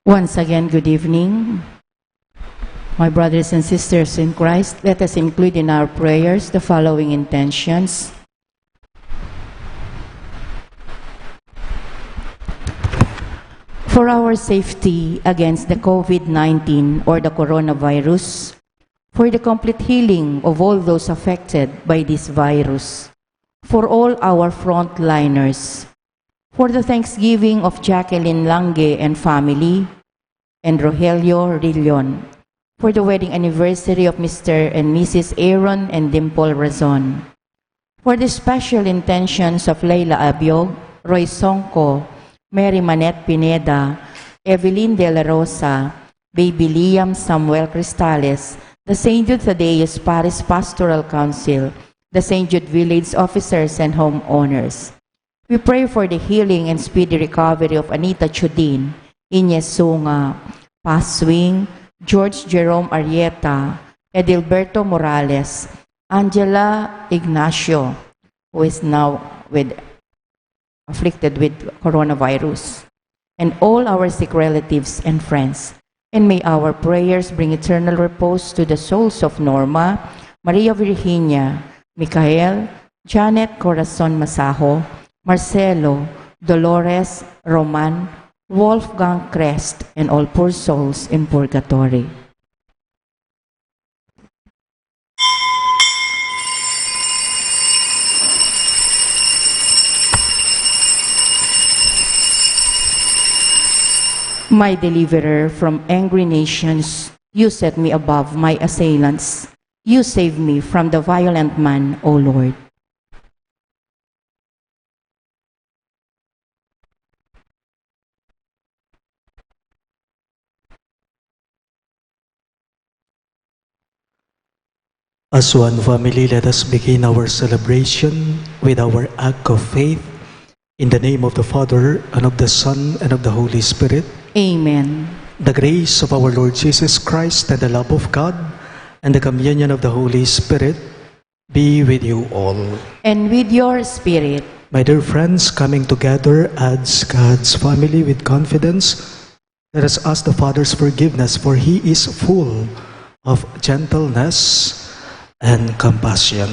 Once again, good evening. My brothers and sisters in Christ, let us include in our prayers the following intentions. For our safety against the COVID-19 or the coronavirus, for the complete healing of all those affected by this virus, for all our frontliners, for the thanksgiving of Jacqueline Lange and family, and Rogelio Rillon, for the wedding anniversary of Mr. and Mrs. Aaron and Dimple Razon, for the special intentions of Leila Abiog, Roy Songko, Mary Manette Pineda, Evelyn De La Rosa, Baby Liam Samuel Cristales, the St. Jude Thaddeus Parish Pastoral Council, the St. Jude Village officers and homeowners. We pray for the healing and speedy recovery of Anita Chudin, Ines Sunga, Paswing, George Jerome Arieta, Edilberto Morales, Angela Ignacio, who is now afflicted with coronavirus, and all our sick relatives and friends. And may our prayers bring eternal repose to the souls of Norma, Maria Virginia, Michael, Janet Corazon Masajo, Marcelo, Dolores, Roman, Wolfgang Crest, and all poor souls in purgatory. My deliverer from angry nations, you set me above my assailants. You save me from the violent man, O Lord. As one family, let us begin our celebration with our act of faith. In the name of the Father, and of the Son, and of the Holy Spirit. Amen. The grace of our Lord Jesus Christ, and the love of God, and the communion of the Holy Spirit be with you all. And with your spirit. My dear friends, coming together as God's family with confidence, let us ask the Father's forgiveness, for He is full of gentleness and compassion.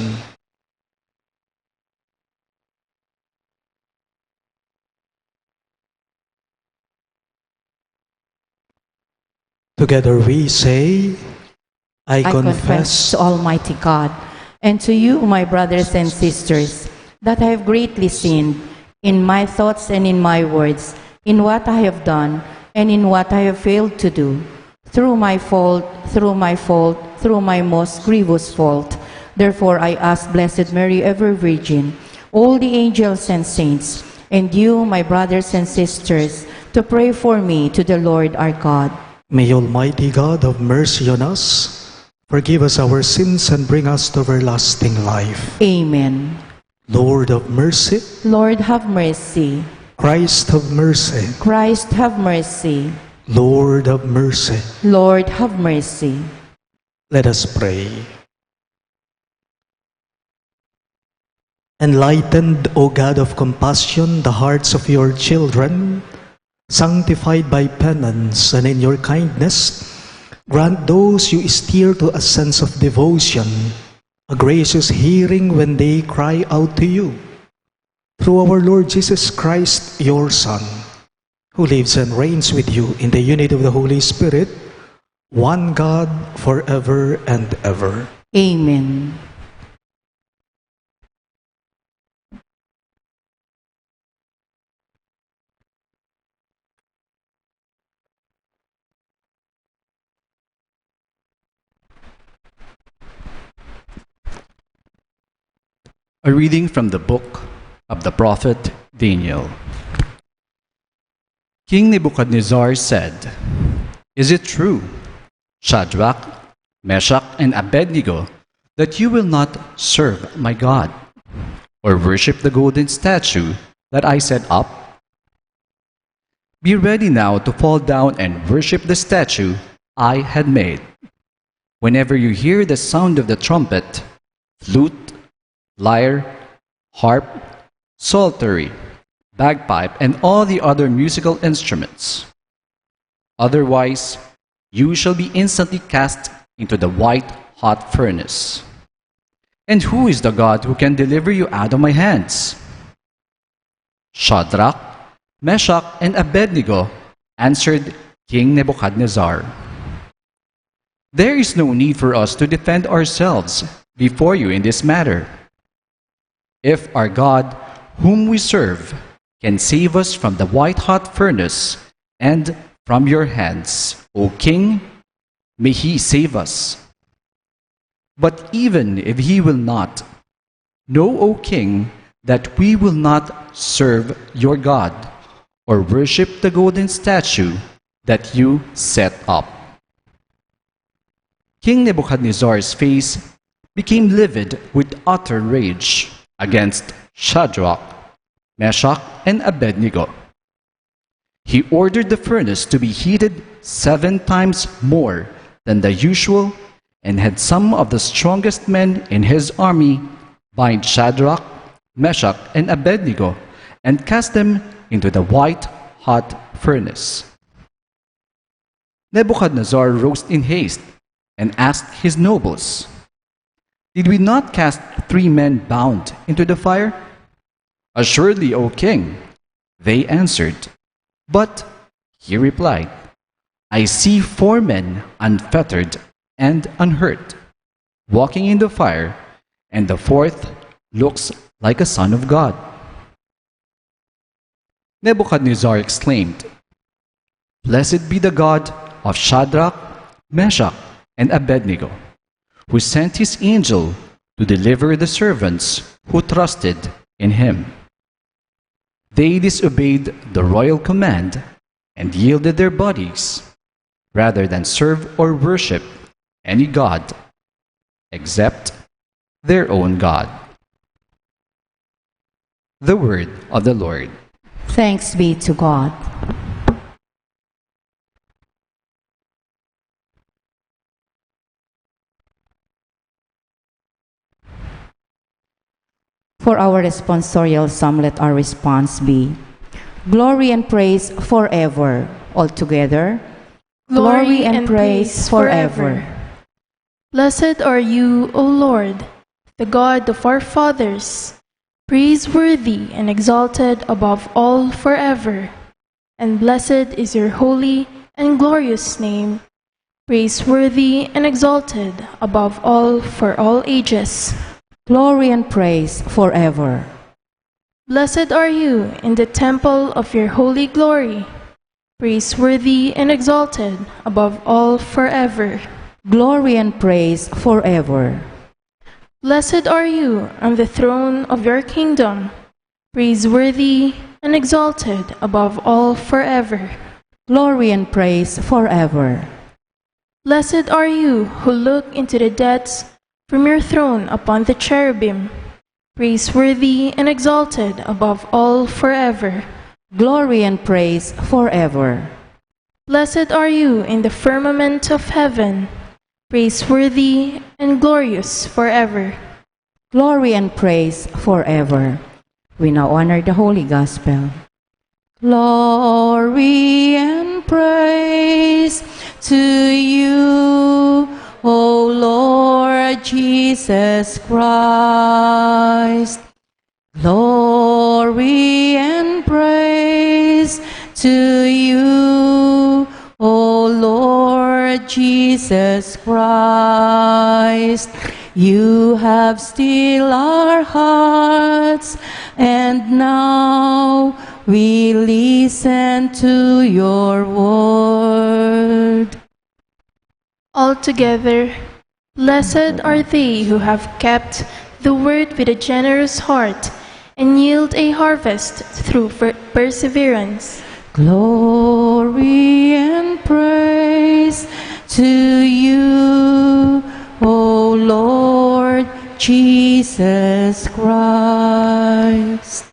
Together we say, I confess to Almighty God and to you, my brothers and sisters, that I have greatly sinned in my thoughts and in my words, in what I have done and in what I have failed to do. Through my fault, through my most grievous fault. Therefore I ask Blessed Mary, ever Virgin, all the angels and saints, and you, my brothers and sisters, to pray for me to the Lord our God. May Almighty God have mercy on us, forgive us our sins, and bring us to everlasting life. Amen. Lord of mercy. Lord, have mercy. Christ, have mercy. Christ, have mercy. Lord, have mercy. Lord, have mercy. Let us pray. Enlightened, O God of compassion, the hearts of your children, sanctified by penance, and in your kindness, grant those you steer to a sense of devotion, a gracious hearing when they cry out to you. Through our Lord Jesus Christ, your Son, who lives and reigns with you in the unity of the Holy Spirit, one God, forever and ever. Amen. A reading from the book of the prophet Daniel. King Nebuchadnezzar said, "Is it true, Shadrach, Meshach, and Abednego, that you will not serve my God, or worship the golden statue that I set up? Be ready now to fall down and worship the statue I had made. Whenever you hear the sound of the trumpet, flute, lyre, harp, psaltery, bagpipe, and all the other musical instruments. Otherwise, you shall be instantly cast into the white hot furnace. And who is the God who can deliver you out of my hands? Shadrach, Meshach, and Abednego answered King Nebuchadnezzar, There is no need for us to defend ourselves before you in this matter. If our God, whom we serve, can save us from the white hot furnace and from your hands, O King, may he save us. But even if he will not, know, O King, that we will not serve your God or worship the golden statue that you set up. King Nebuchadnezzar's face became livid with utter rage against Shadrach, Meshach, and Abednego. He ordered the furnace to be heated 7 times more than the usual and had some of the strongest men in his army bind Shadrach, Meshach, and Abednego and cast them into the white hot furnace. Nebuchadnezzar rose in haste and asked his nobles, Did we not cast 3 men bound into the fire? Assuredly, O king, they answered. But he replied, I see 4 men unfettered and unhurt, walking in the fire, and the 4th looks like a son of God. Nebuchadnezzar exclaimed, Blessed be the God of Shadrach, Meshach, and Abednego, who sent his angel to deliver the servants who trusted in him. They disobeyed the royal command and yielded their bodies, rather than serve or worship any god except their own God. The word of the Lord. Thanks be to God. For our responsorial psalm, let our response be, Glory and praise forever. All together. Glory and praise forever. Blessed are you, O Lord, the God of our fathers, praiseworthy and exalted above all forever. And blessed is your holy and glorious name, praiseworthy and exalted above all for all ages. Glory and praise forever. Blessed are you in the temple of your holy glory, praiseworthy and exalted above all forever. Glory and praise forever. Blessed are you on the throne of your kingdom, praiseworthy and exalted above all forever. Glory and praise forever. Blessed are you who look into the depths from your throne upon the cherubim, praiseworthy and exalted above all forever. Glory and praise forever. Blessed are you in the firmament of heaven, praiseworthy and glorious forever. Glory and praise forever. We now honor the Holy Gospel. Glory and praise to you, O Lord Jesus Christ. Glory and praise to you, O Lord Jesus Christ. You have still our hearts, and now we listen to your word. Altogether, blessed are they who have kept the word with a generous heart and yield a harvest through perseverance. Glory and praise to you, Jesus Christ.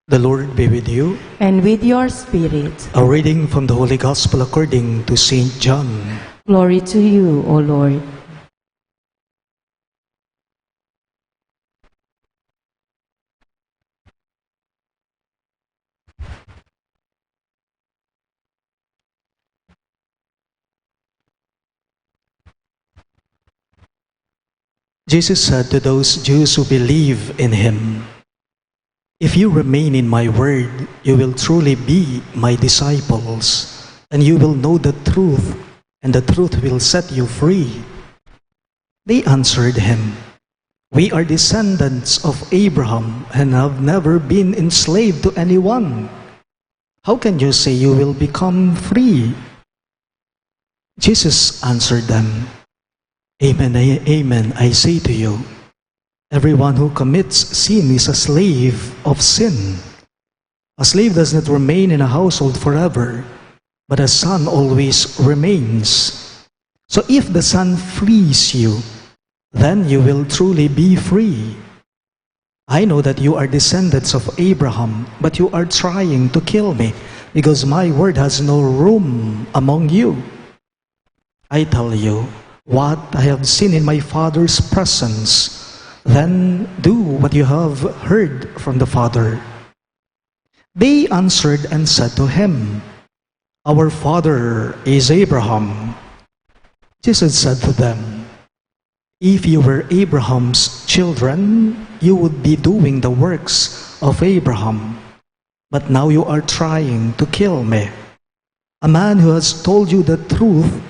The Lord be with you. And with your spirit. A reading from the Holy Gospel according to St. John. Glory to you, O Lord. Jesus said to those Jews who believe in him, "If you remain in my word, you will truly be my disciples, and you will know the truth, and the truth will set you free." They answered him, "We are descendants of Abraham and have never been enslaved to anyone. How can you say you will become free?" Jesus answered them, "Amen, amen, I say to you, everyone who commits sin is a slave of sin. A slave does not remain in a household forever, but a son always remains. So if the Son frees you, then you will truly be free. I know that you are descendants of Abraham, but you are trying to kill me, because my word has no room among you. I tell you, what I have seen in my Father's presence, then do what you have heard from the Father." They answered and said to him, "Our father is Abraham." Jesus said to them, "If you were Abraham's children, you would be doing the works of Abraham. But now you are trying to kill me, a man who has told you the truth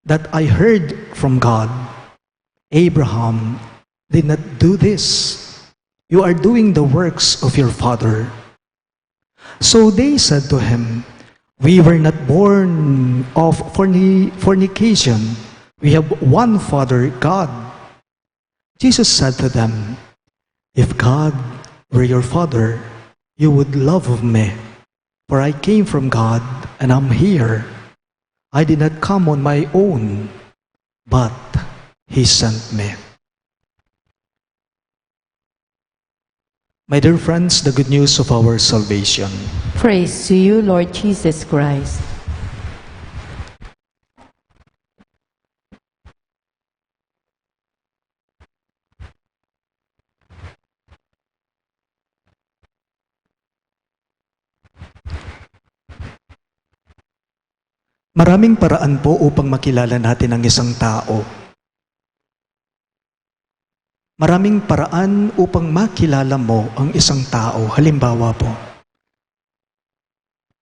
that I heard from God. Abraham did not do this. You are doing the works of your father." So they said to him, "We were not born of fornication. We have one Father, God." Jesus said to them, "If God were your Father, you would love me, for I came from God and I'm here. I did not come on my own, but He sent me." My dear friends, the good news of our salvation. Praise to you, Lord Jesus Christ. Maraming paraan po upang makilala natin ang isang tao. Maraming paraan upang makilala mo ang isang tao. Halimbawa po,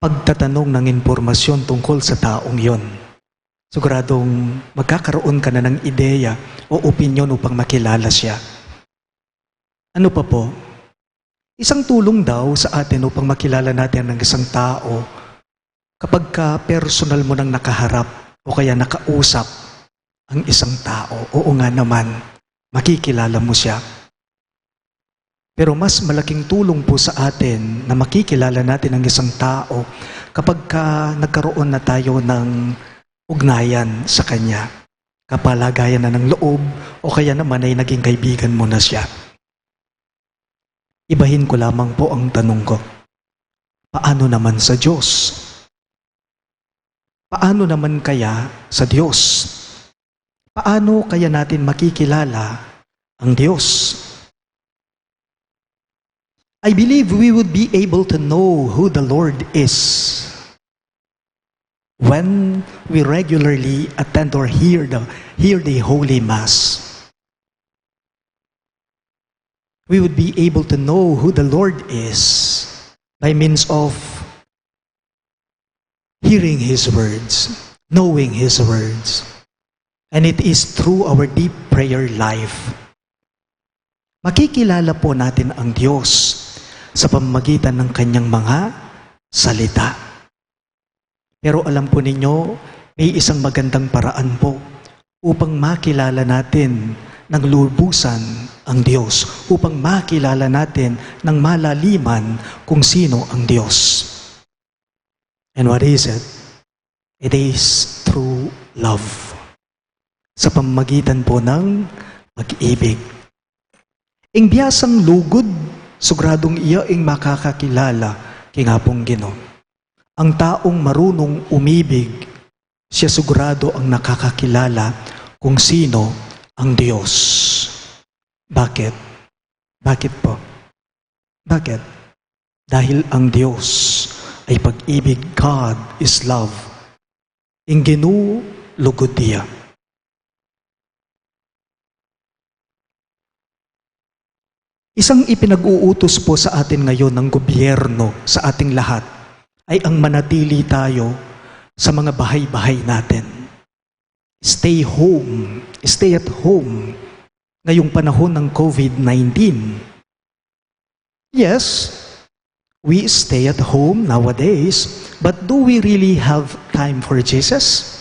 pagtatanong ng impormasyon tungkol sa taong yon. Siguradong magkakaroon ka na ng ideya o opinyon upang makilala siya. Ano pa po? Isang tulong daw sa atin upang makilala natin ang isang tao kapag ka personal mo nang nakaharap o kaya nakausap ang isang tao. Oo nga naman, makikilala mo siya. Pero mas malaking tulong po sa atin na makikilala natin ang isang tao kapag ka nagkaroon na tayo ng ugnayan sa kanya. Kapalagayan na ng loob o kaya naman ay naging kaibigan mo na siya. Ibahin ko lamang po ang tanong ko. Paano naman sa Diyos? Paano naman kaya sa Diyos? Paano kaya natin makikilala ang Diyos? I believe we would be able to know who the Lord is when we regularly attend or hear the Holy Mass. We would be able to know who the Lord is by means of hearing His words, knowing His words. And it is through our deep prayer life. Makikilala po natin ang Diyos sa pamamagitan ng Kanyang mga salita. Pero alam po ninyo, may isang magandang paraan po upang makilala natin ng lubusan ang Diyos, upang makilala natin ng malaliman kung sino ang Diyos. And what is it? It is through love. Sa pamamagitan po ng pag-ibig. Ing biyasang lugod, sugradong iya ing makakakilala, kingapong Ginoo. Ang taong marunong umibig, siya sigurado ang nakakakilala kung sino ang Diyos. Bakit? Bakit po? Bakit? Dahil ang Diyos ay pag-ibig. God is love. Ing Ginoo, lugod diya. Isang ipinag-uutos po sa atin ngayon ng gobyerno sa ating lahat ay ang manatili tayo sa mga bahay-bahay natin. Stay home. Stay at home. Ngayong panahon ng COVID-19. Yes, we stay at home nowadays, but do we really have time for Jesus?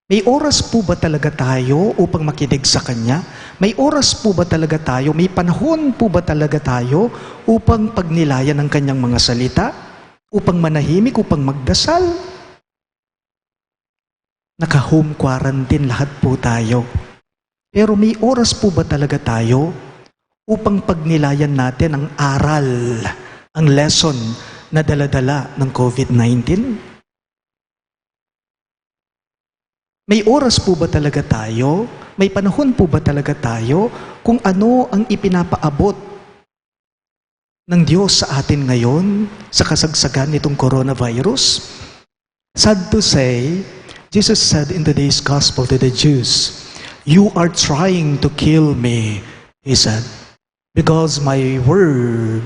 May oras po ba talaga tayo upang makinig sa Kanya? May oras po ba talaga tayo? May panahon po ba talaga tayo upang pagnilayan ang Kanyang mga salita? Upang manahimik, upang magdasal? Naka-home quarantine lahat po tayo. Pero may oras po ba talaga tayo upang pagnilayan natin ang aral, ang lesson na dala-dala ng COVID-19? May oras po ba talaga tayo? May panahon po ba talaga tayo kung ano ang ipinapaabot ng Diyos sa atin ngayon sa kasagsagan nitong coronavirus? Sad to say, Jesus said in today's gospel to the Jews, "You are trying to kill me," He said, "because my word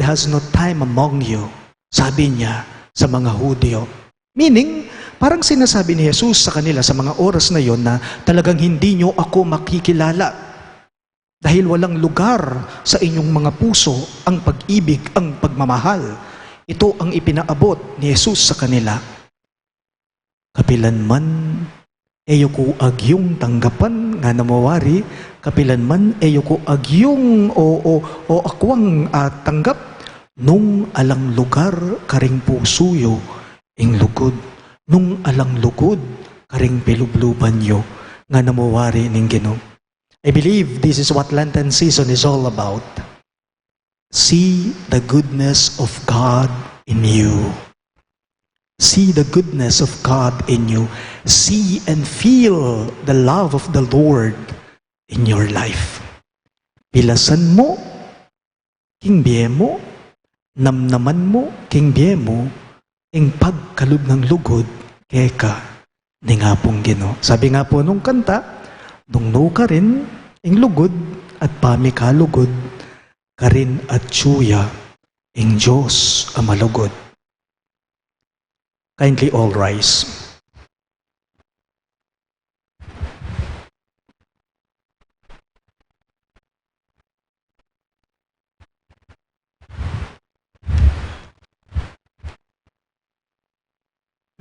has no time among you." Sabi niya sa mga Hudyo. Meaning, parang sinasabi ni Jesus sa kanila sa mga oras na yon na talagang hindi nyo ako makikilala dahil walang lugar sa inyong mga puso ang pag-ibig, ang pagmamahal. Ito ang ipinaabot ni Jesus sa kanila. Kapilanman, eyo ko agyong tanggapan nga namawari, kapilanman, eyo ko agyong o akwang tanggap, nung alang lugar karing pusuyo, ing lugod, nung alang lugod, karing pilubluban nyo, nga namawari ning Ginoo. I believe this is what Lenten season is all about. See the goodness of God in you. See the goodness of God in you. See and feel the love of the Lord in your life. Pilasan mo, king biye mo, namnaman mo, king biye mo, ing pagkalub ng lugod, keka, ni nga pong Ginoo. Sabi nga po nung kanta, dungno ka rin, ing lugod, at pami ka lugod, karin at tsuya, ing Diyos ang malugod. Kindly all rise.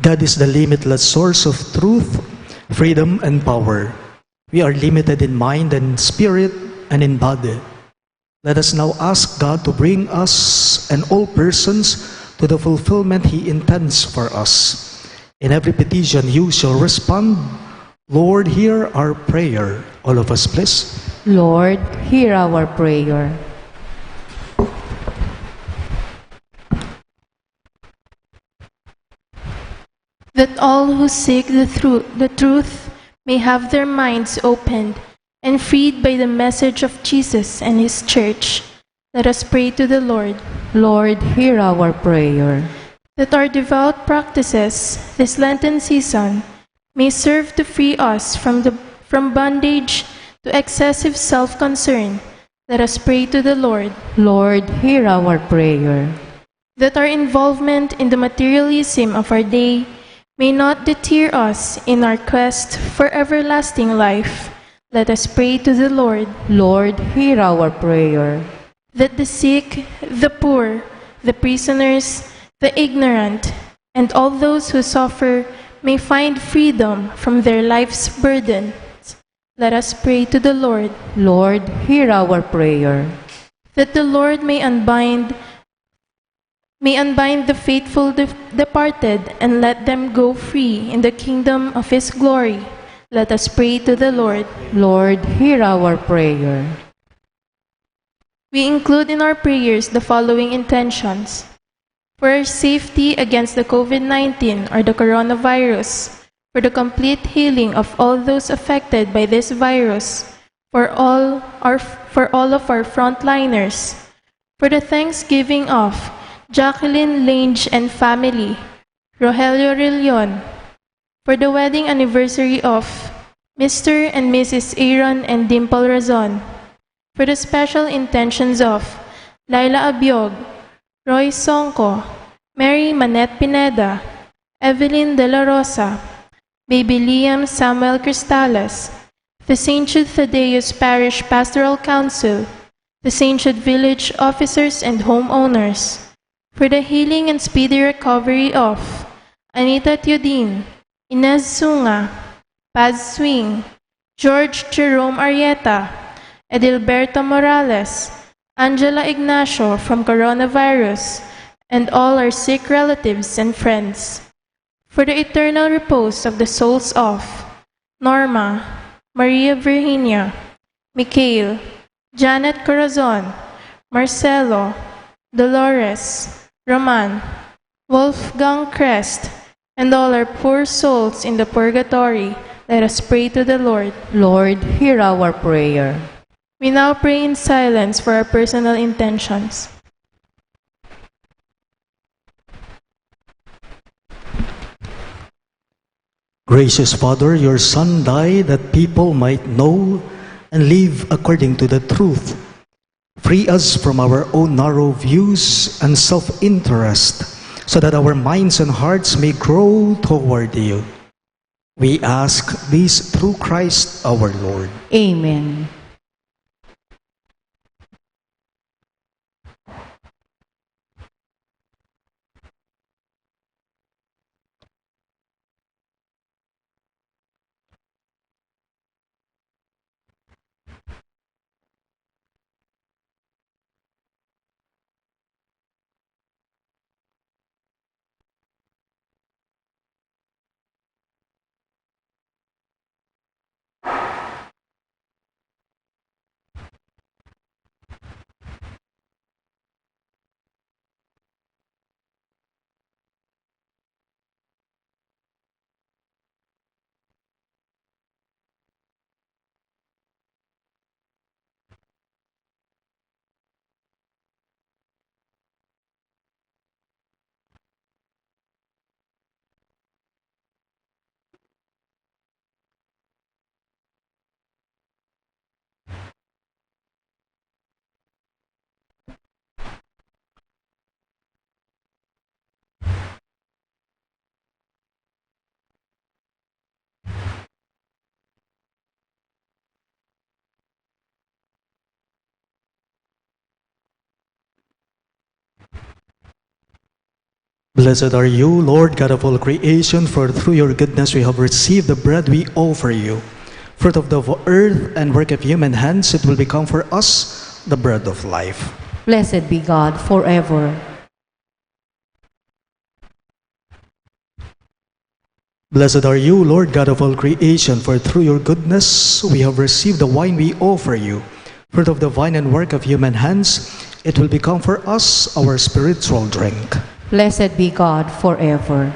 God is the limitless source of truth, freedom, and power. We are limited in mind and spirit and in body. Let us now ask God to bring us and all persons to the fulfillment He intends for us. In every petition you shall respond, Lord, hear our prayer. All of us, please. Lord, hear our prayer. That all who seek the truth may have their minds opened and freed by the message of Jesus and His church. Let us pray to the Lord. Lord, hear our prayer. That our devout practices this Lenten season may serve to free us from bondage to excessive self-concern. Let us pray to the Lord. Lord, hear our prayer. That our involvement in the materialism of our day may not deter us in our quest for everlasting life. Let us pray to the Lord. Lord, hear our prayer. That the sick, the poor, the prisoners, the ignorant, and all those who suffer may find freedom from their life's burdens. Let us pray to the Lord. Lord, hear our prayer. That the Lord may unbind the faithful departed and let them go free in the kingdom of His glory. Let us pray to the Lord. Lord, hear our prayer. We include in our prayers the following intentions: for our safety against the COVID-19 or the coronavirus, for the complete healing of all those affected by this virus, for all of our frontliners, for the thanksgiving of Jacqueline Lange and family, Rogelio Rillion, for the wedding anniversary of Mr. and Mrs. Aaron and Dimple Razon, for the special intentions of Laila Abiog, Roy Songko, Mary Manette Pineda, Evelyn De La Rosa, Baby Liam Samuel Cristales, the St. Jude Thaddeus Parish Pastoral Council, the St. Jude Village officers and homeowners, for the healing and speedy recovery of Anita Teodin, Inez Sunga, Paz Swing, George Jerome Arieta, Edilberto Morales, Angela Ignacio from coronavirus, and all our sick relatives and friends, for the eternal repose of the souls of Norma, Maria Virginia, Mikhail, Janet Corazon, Marcelo, Dolores, Roman, Wolfgang Crest, and all our poor souls in the purgatory. Let us pray to the Lord. Lord, hear our prayer. We now pray in silence for our personal intentions. Gracious Father, your Son died that people might know and live according to the truth. Free us from our own narrow views and self-interest, so that our minds and hearts may grow toward you. We ask this through Christ our Lord. Amen. Blessed are you, Lord God of all creation, for through your goodness we have received the bread we offer you. Fruit of the earth and work of human hands, it will become for us the bread of life. Blessed be God forever. Blessed are you, Lord God of all creation, for through your goodness we have received the wine we offer you. Fruit of the vine and work of human hands, it will become for us our spiritual drink. Blessed be God forever.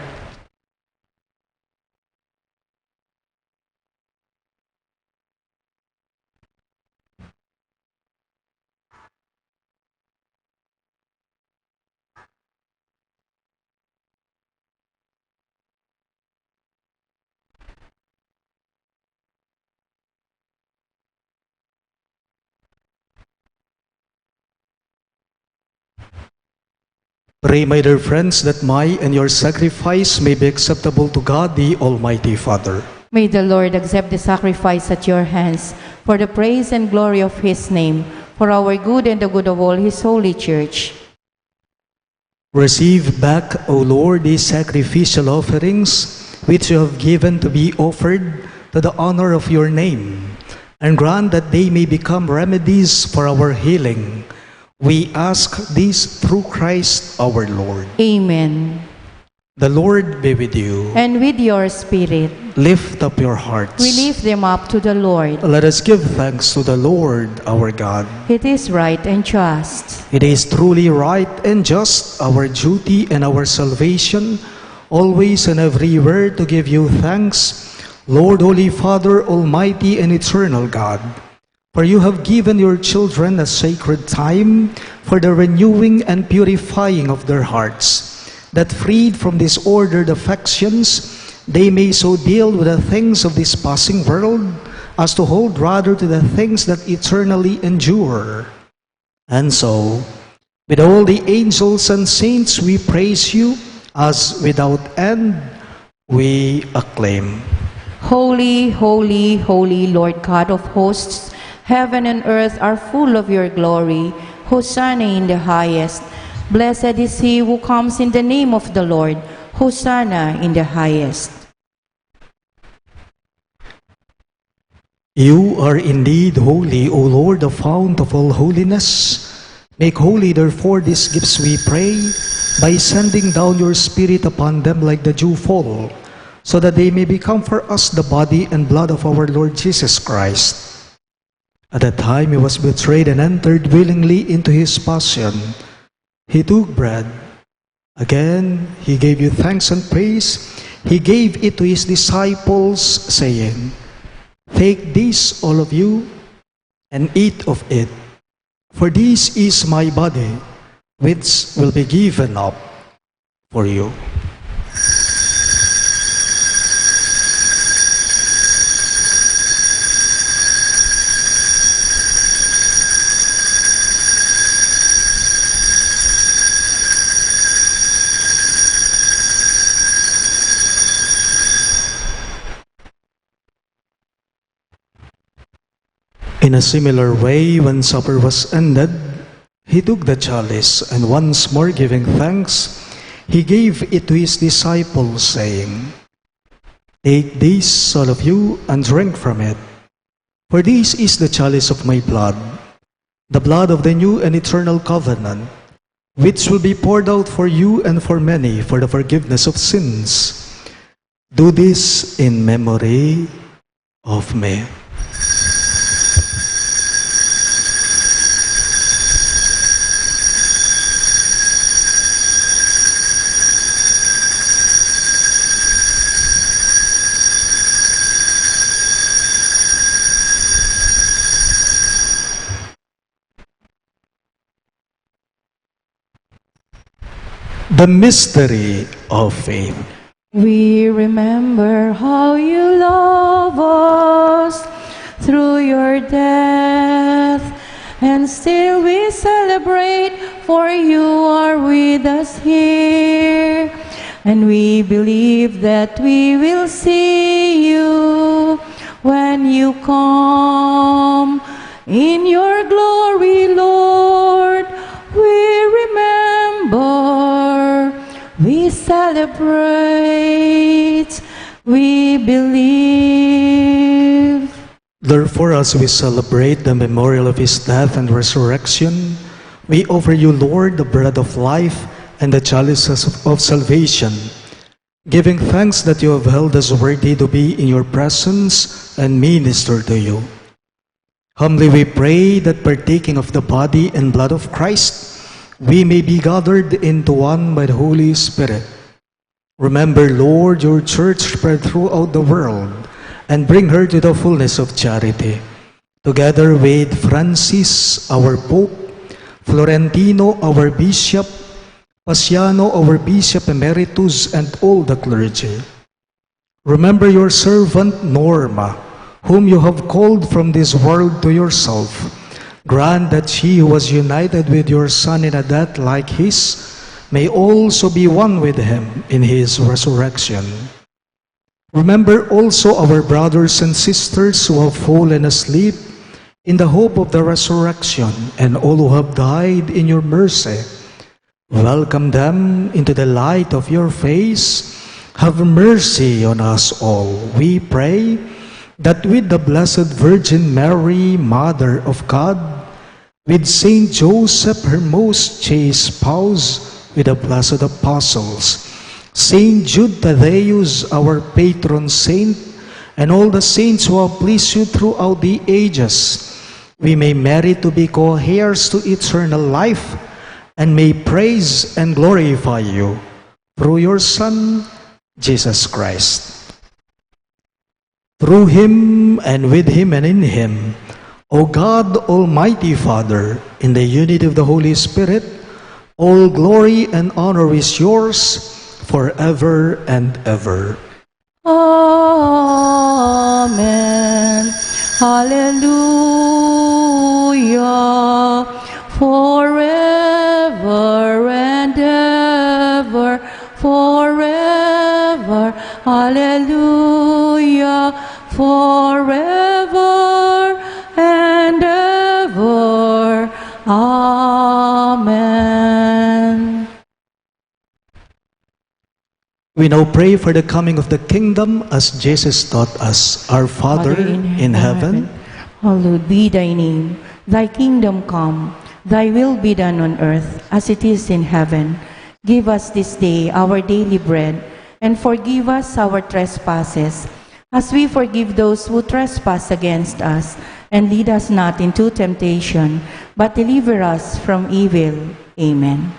Pray, my dear friends, that my and your sacrifice may be acceptable to God, the Almighty Father. May the Lord accept the sacrifice at your hands for the praise and glory of his name, for our good and the good of all his holy church. Receive back, O Lord, these sacrificial offerings which you have given to be offered to the honor of your name, and grant that they may become remedies for our healing. We ask this through Christ our Lord. Amen. The Lord be with you. And with your spirit, Lift up your hearts. we lift them up to the Lord. Let us give thanks to the Lord our God. It is right and just. It is truly right and just, our duty and our salvation, always and everywhere to give you thanks, Lord, Holy Father, Almighty and eternal God. For you have given your children a sacred time for the renewing and purifying of their hearts, that freed from disordered affections, they may so deal with the things of this passing world as to hold rather to the things that eternally endure. And so, with all the angels and saints, we praise you, as without end we acclaim. Holy, holy, holy Lord God of hosts, heaven and earth are full of your glory. Hosanna in the highest. Blessed is he who comes in the name of the Lord. Hosanna in the highest. You are indeed holy, O Lord, the fount of all holiness. Make holy, therefore, these gifts, we pray, by sending down your Spirit upon them like the dewfall, so that they may become for us the body and blood of our Lord Jesus Christ. At the time he was betrayed and entered willingly into his passion, he took bread. Again, he gave you thanks and praise. He gave it to his disciples, saying, "Take this, all of you, and eat of it. For this is my body, which will be given up for you." In a similar way, when supper was ended, he took the chalice, and once more giving thanks, he gave it to his disciples, saying, "Take this, all of you, and drink from it. For this is the chalice of my blood, the blood of the new and eternal covenant, which will be poured out for you and for many for the forgiveness of sins. Do this in memory of me." The mystery of faith. We remember how you love us through your death, and still we celebrate, for you are with us here. And we believe that we will see you when you come in your glory, Lord. We remember, we celebrate, we believe. Therefore, as we celebrate the memorial of his death and resurrection, we offer you, Lord, the bread of life and the chalices of salvation, giving thanks that you have held us worthy to be in your presence and minister to you. Humbly we pray that, partaking of the body and blood of Christ, we may be gathered into one by the Holy Spirit. Remember, Lord, your church spread throughout the world, and bring her to the fullness of charity, together with Francis, our Pope, Florentino, our Bishop, Pasiano, our Bishop Emeritus, and all the clergy. Remember your servant Norma, whom you have called from this world to yourself. Grant that she who was united with your Son in a death like his may also be one with him in his resurrection. Remember also our brothers and sisters who have fallen asleep in the hope of the resurrection, and all who have died in your mercy. Welcome them into the light of your face. Have mercy on us all, we pray, that with the Blessed Virgin Mary, Mother of God, with Saint Joseph, her most chaste spouse, with the blessed apostles, Saint Jude Thaddeus, our patron saint, and all the saints who have pleased you throughout the ages, we may merit to be co-heirs to eternal life, and may praise and glorify you through your Son, Jesus Christ. Through him, and with him, and in him, O God, Almighty Father, in the unity of the Holy Spirit, all glory and honor is yours forever and ever. Amen. Hallelujah. Forever and ever. Forever. Hallelujah. Forever and ever. Amen. We now pray for the coming of the kingdom as Jesus taught us. Our Father in heaven, hallowed be thy name. Thy kingdom come, thy will be done on earth as it is in heaven. Give us this day our daily bread, and forgive us our trespasses, as we forgive those who trespass against us. And lead us not into temptation, but deliver us from evil. Amen.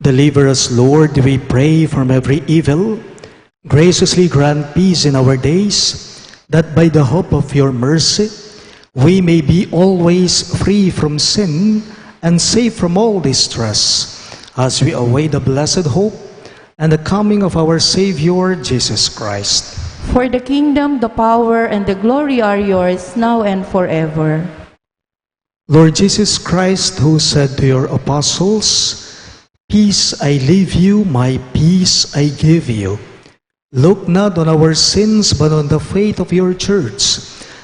deliver us, Lord, we pray, from every evil. Graciously grant peace in our days, that by the hope of your mercy, we may be always free from sin and safe from all distress, as we await the blessed hope and the coming of our Savior, Jesus Christ. For the kingdom, the power, and the glory are yours, now and forever. Lord Jesus Christ, who said to your apostles, "Peace I leave you, my peace I give you," look not on our sins, but on the faith of your church,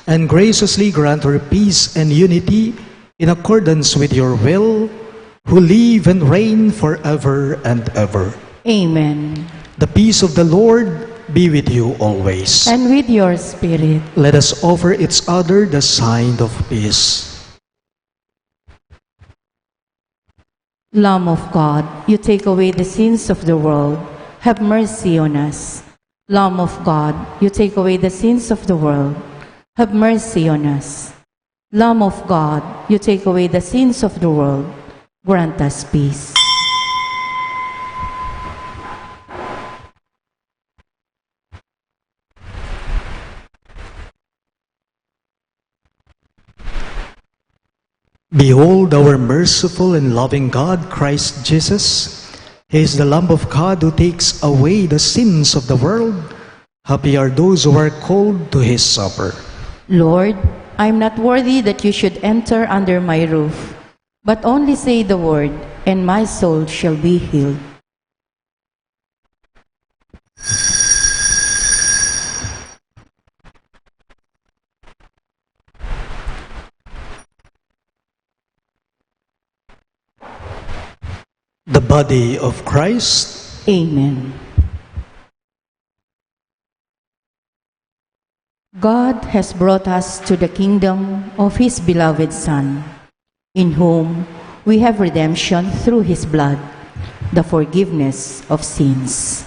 and graciously grant her peace and unity in accordance with your will, who live and reign forever and ever. Amen. The peace of the Lord be with you always. And with your spirit. Let us offer each other the sign of peace. Lamb of God, you take away the sins of the world. Have mercy on us. Lamb of God, you take away the sins of the world. Have mercy on us. Lamb of God, you take away the sins of the world. Grant us peace. Behold our merciful and loving God, Christ Jesus. He is the Lamb of God who takes away the sins of the world. Happy are those who are called to his supper. Lord, I am not worthy that you should enter under my roof, but only say the word, and my soul shall be healed. The body of Christ. Amen. God has brought us to the kingdom of his beloved Son, in whom we have redemption through his blood, the forgiveness of sins.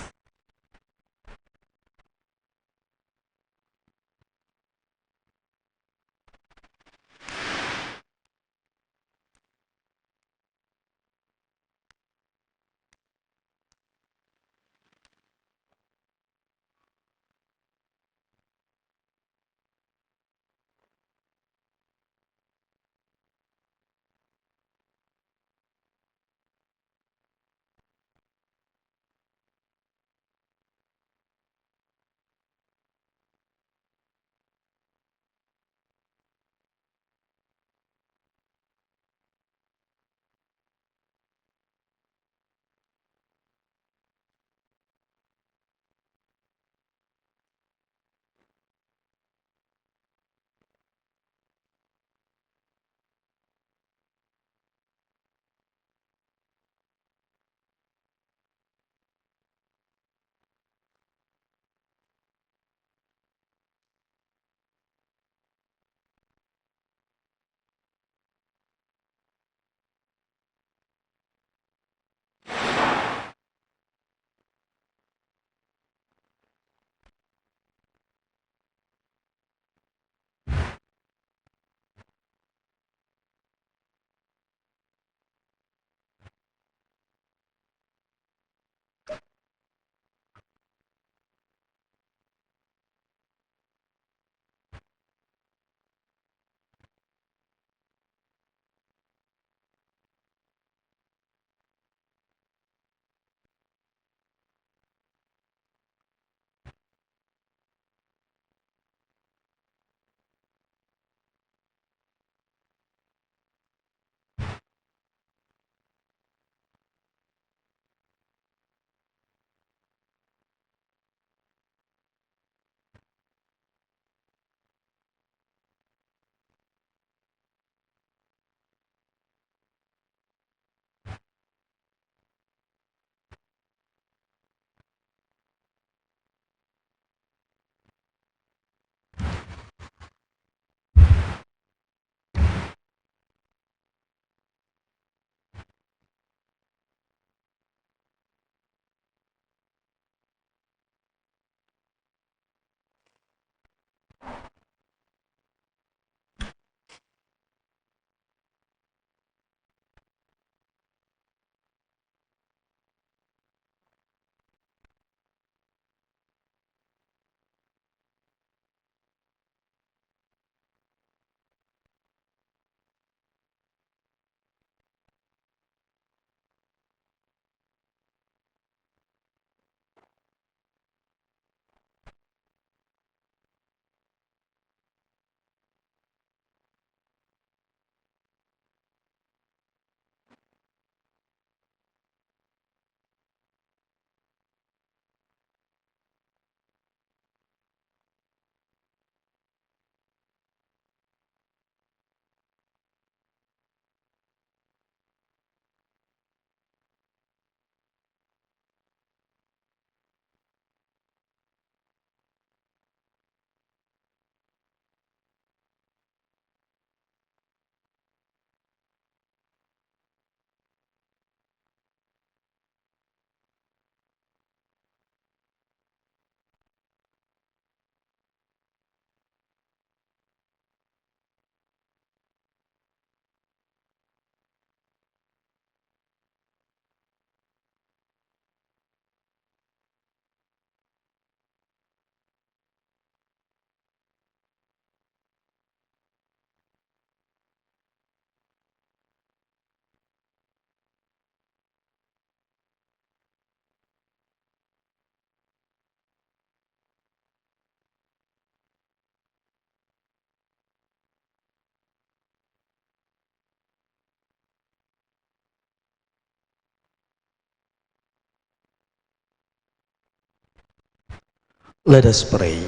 Let us pray.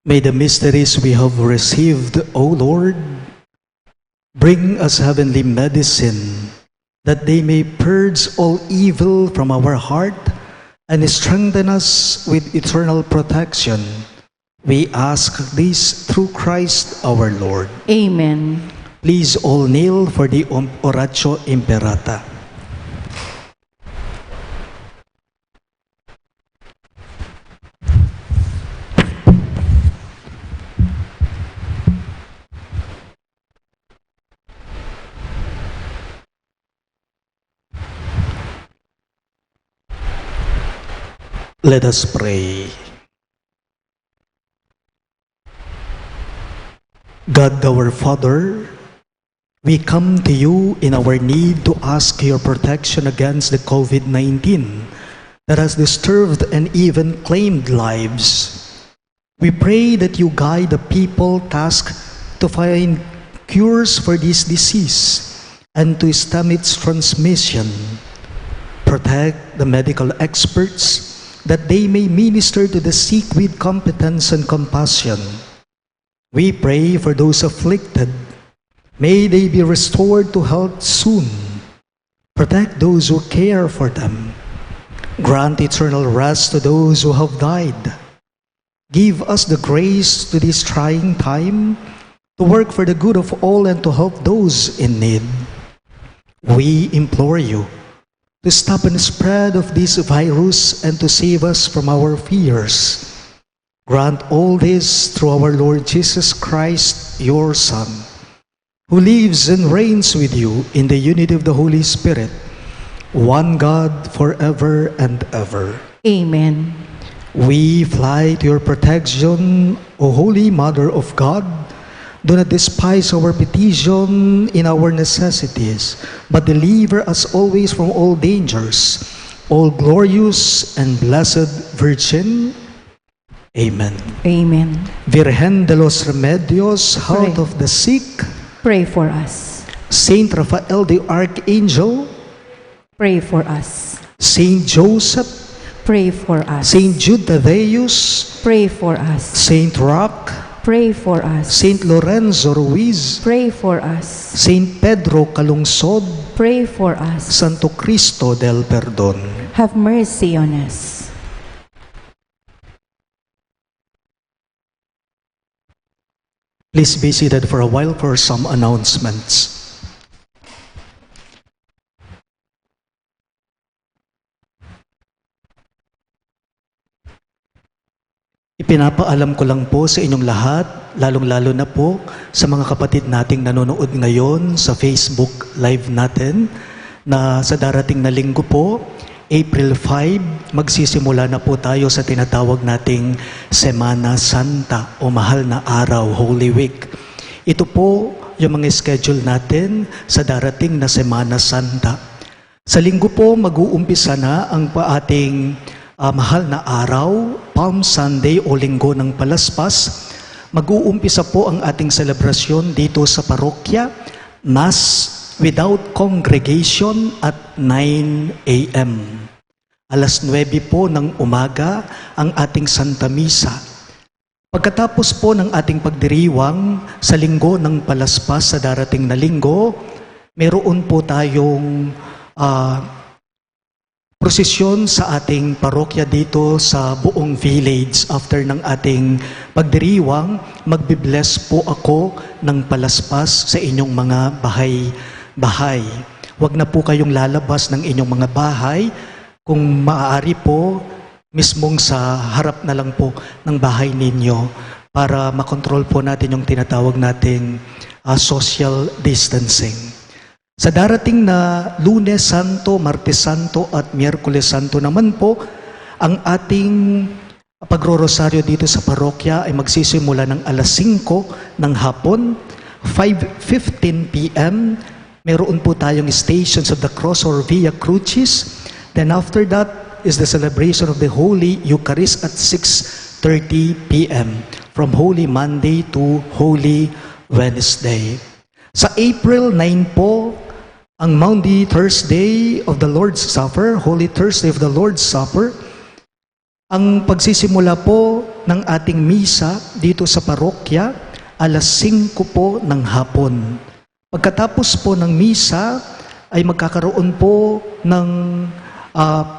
May the mysteries we have received, O Lord, bring us heavenly medicine, that they may purge all evil from our heart and strengthen us with eternal protection. We ask this through Christ our Lord. Amen. Please all kneel for the Oratio Imperata. Let us pray. God our Father, we come to you in our need to ask your protection against the COVID-19 that has disturbed and even claimed lives. We pray that you guide the people tasked to find cures for this disease and to stem its transmission. Protect the medical experts that they may minister to the sick with competence and compassion. We pray for those afflicted. May they be restored to health soon. Protect those who care for them. Grant eternal rest to those who have died. Give us the grace to this trying time to work for the good of all and to help those in need. We implore you to stop the spread of this virus and to save us from our fears. Grant all this through our Lord Jesus Christ, your Son, who lives and reigns with you in the unity of the Holy Spirit, one God forever and ever. Amen. We fly to your protection, O Holy Mother of God. Do not despise our petition in our necessities, but deliver us always from all dangers. All glorious and blessed Virgin. Amen. Amen. Virgen de los Remedios, health Pray. of the sick. Pray for us. Saint Raphael the Archangel. Pray for us. Saint Joseph. Pray for us. Saint Jude Thaddeus. Pray for us. Saint Roque. Pray for us. Saint Lorenzo Ruiz. Pray for us. Saint Pedro Calungsod. Pray for us. Santo Cristo del Perdon. Have mercy on us. Please be seated for a while for some announcements. Ipinapaalam ko lang po sa inyong lahat, lalong-lalo na po sa mga kapatid nating nanonood ngayon sa Facebook Live natin, na sa darating na linggo po, April 5, magsisimula na po tayo sa tinatawag nating Semana Santa o Mahal na Araw, Holy Week. Ito po yung mga schedule natin sa darating na Semana Santa. Sa linggo po, mag-uumpisa na ang ating mahal na araw, Palm Sunday o Linggo ng Palaspas. Mag-uumpisa po ang ating selebrasyon dito sa parokya, Mass without congregation at 9 a.m. Alas 9 po ng umaga ang ating Santa Misa. Pagkatapos po ng ating pagdiriwang sa Linggo ng Palaspas sa darating na linggo, meron po tayong prosesyon sa ating parokya dito sa buong village. After ng ating pagdiriwang, magbibless po ako ng palaspas sa inyong mga bahay. Huwag na po kayong lalabas ng inyong mga bahay. Kung maaari po, mismong sa harap na lang po ng bahay ninyo para makontrol po natin yung tinatawag nating social distancing. Sa darating na Lunes Santo, Martes Santo at Miyerkules Santo naman po, ang ating pagrorosaryo dito sa parokya ay magsisimula ng alas 5 ng hapon, 5:15 p.m. Meron po tayong Stations of the Cross or Via Crucis. Then after that is the celebration of the Holy Eucharist at 6:30 p.m. from Holy Monday to Holy Wednesday. Sa April 9 po, ang Maundy Thursday of the Lord's Supper, Holy Thursday of the Lord's Supper, ang pagsisimula po ng ating misa dito sa parokya, alas 5 po ng hapon. Pagkatapos po ng misa, ay magkakaroon po ng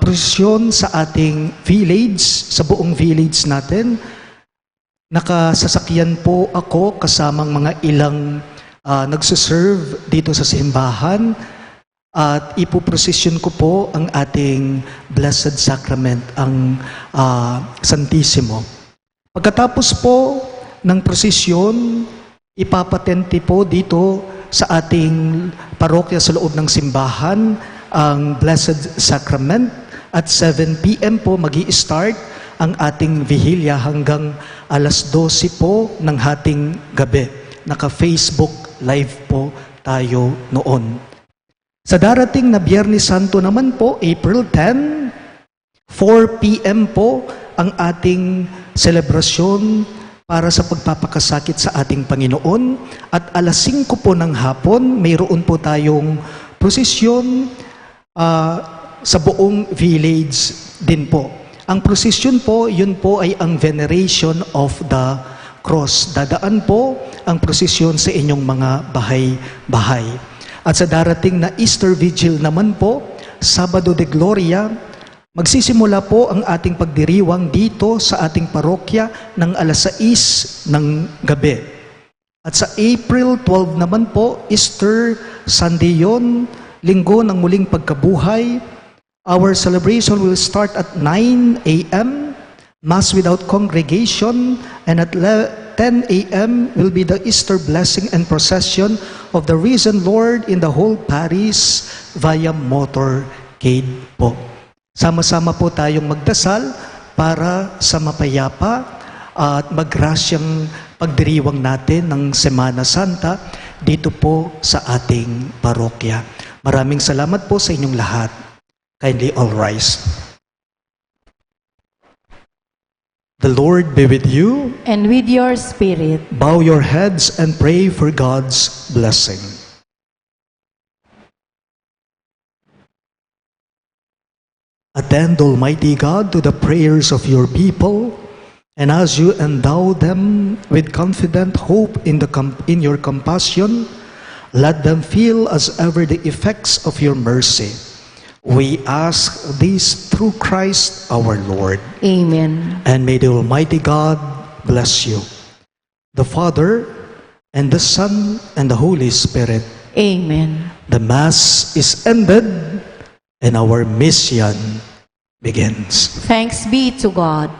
prosesyon sa ating village, sa buong village natin. Nakasasakyan po ako kasamang mga ilang nagsiserve dito sa simbahan at ipoprosesyon ko po ang ating Blessed Sacrament, ang Santissimo. Pagkatapos po ng prosesyon, ipapatente po dito sa ating parokya sa loob ng simbahan ang Blessed Sacrament at 7 p.m. po magi-start ang ating vigilya hanggang alas 12 po ng hating gabi. Naka-Facebook live po tayo noon. Sa darating na Biyernes Santo naman po, April 10, 4 p.m. po ang ating selebrasyon para sa pagpapakasakit sa ating Panginoon. At alas 5 po ng hapon, mayroon po tayong prosesyon sa buong village din po. Ang prosesyon po, yun po ay ang veneration of the cross. Dadaan po ang prosesyon sa inyong mga bahay-bahay. At sa darating na Easter Vigil naman po, Sabado de Gloria, magsisimula po ang ating pagdiriwang dito sa ating parokya ng alas 6 ng gabi. At sa April 12 naman po, Easter Sunday yun, linggo ng muling pagkabuhay. Our celebration will start at 9 a.m., Mass without congregation, and at 10 a.m. will be the Easter blessing and procession of the risen Lord in the whole parish via motorcade po. Sama-sama po tayong magdasal para sa mapayapa at magrasyang pagdiriwang natin ng Semana Santa dito po sa ating parokya. Maraming salamat po sa inyong lahat. Kindly all rise. The Lord be with you. And with your spirit. Bow your heads and pray for God's blessing. Attend, Almighty God, to the prayers of your people, and as you endow them with confident hope in your compassion, let them feel as ever the effects of your mercy. We ask this through Christ our Lord. Amen. And may the Almighty God bless you, the Father, and the Son, and the Holy Spirit. Amen. The Mass is ended, and our mission begins. Thanks be to God.